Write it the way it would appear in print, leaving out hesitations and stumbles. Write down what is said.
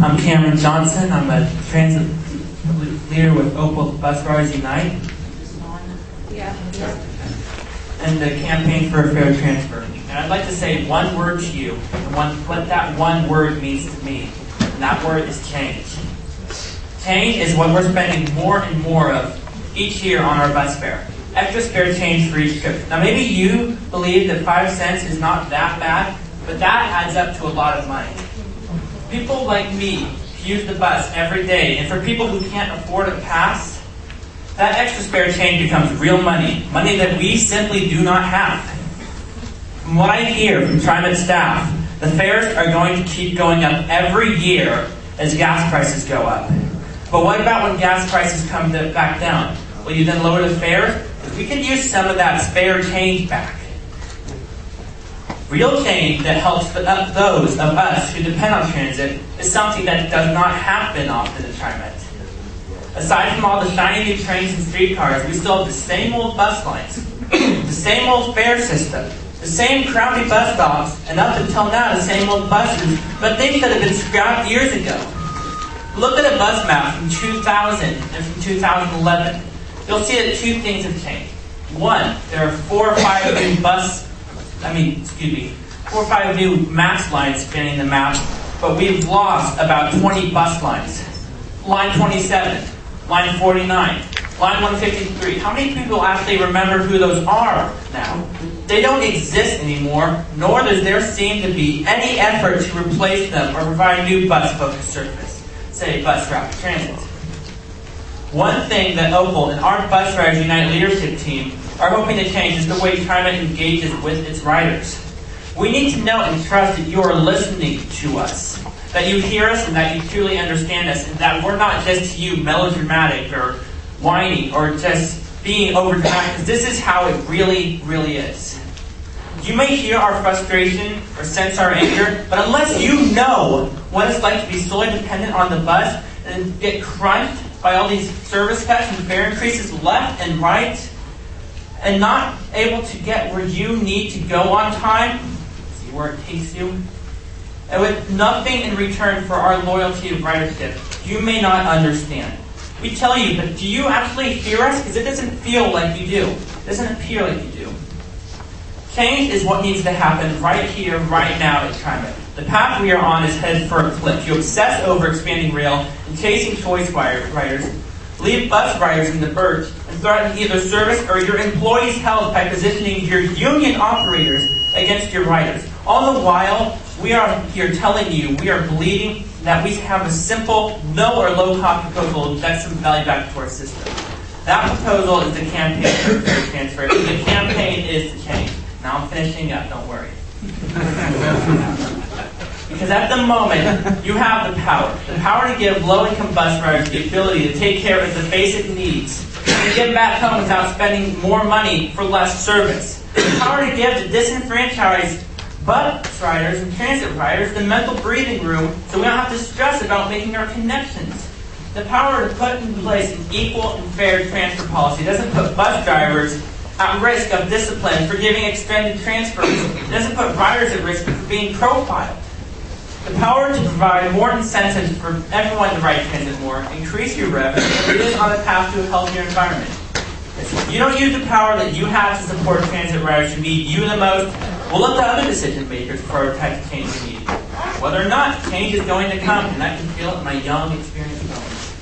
I'm Cameron Johnson. I'm a transit leader with Opal Bus Riders Unite. And the campaign for a fair transfer. And I'd like to say one word to you, and what that one word means to me. And that word is change. Change is what we're spending more and more of each year on our bus fare. Extra spare change for each trip. Now maybe you believe that 5 cents is not that bad, but that adds up to a lot of money. People like me use the bus every day, and for people who can't afford a pass, that extra spare change becomes real money, money that we simply do not have. From what I hear from Trimet staff, the fares are going to keep going up every year as gas prices go up. But what about when gas prices come back down? Will you then lower the fares? We could use some of that spare change back. Real change that helps up those of us who depend on transit is something that does not happen often at Trimet. Aside from all the shiny new trains and streetcars, we still have the same old bus lines, the same old fare system, the same crowded bus stops, and up until now the same old buses, but things that have been scrapped years ago. Look at a bus map from 2000 and from 2011. You'll see that two things have changed. One, there are 4 or 5 new MAX lines spanning the map, but we've lost about 20 bus lines. Line 27, line 49, line 153. How many people actually remember who those are now? They don't exist anymore, nor does there seem to be any effort to replace them or provide new bus-focused service, say bus rapid transit. One thing that Opal and our Bus Riders Unite leadership team are hoping to change is the way Trimet engages with its riders. We need to know and trust that you are listening to us, that you hear us and that you truly understand us, and that we're not just to you melodramatic or whiny or just being overdramatic, because this is how it really, really is. You may hear our frustration or sense our anger, but unless you know what it's like to be solely dependent on the bus and get crunched by all these service cuts and fare increases left and right, and not able to get where you need to go on time, see where it takes you, and with nothing in return for our loyalty of ridership, you may not understand. We tell you, but do you actually hear us? Because it doesn't feel like you do. It doesn't appear like you do. Change is what needs to happen right here, right now at Trimet. The path we are on is headed for a cliff. You obsess over expanding rail and chasing choice riders, leave bus riders in the birch, and threaten either service or your employees' health by positioning your union operators against your riders. All the while, we are here telling you we are believing that we have a simple, no or low-cost proposal to inject some value back to our system. That proposal is the campaign for fair transfer. The campaign is the change. Now I'm finishing up, don't worry. Because at the moment, you have the power to give low-income bus riders the ability to take care of the basic needs and get back home without spending more money for less service. The power to give the disenfranchised bus riders and transit riders the mental breathing room so we don't have to stress about making our connections. The power to put in place an equal and fair transfer policy doesn't put bus drivers at risk of discipline for giving extended transfers. It doesn't put riders at risk for being profiled. The power to provide more incentives for everyone to ride transit more, increase your revenue, and lead us on the path to a healthier environment. If you don't use the power that you have to support transit riders who need you the most, we'll look to other decision makers for our type of change we need. Whether or not change is going to come, and I can feel it in my young, experienced bones.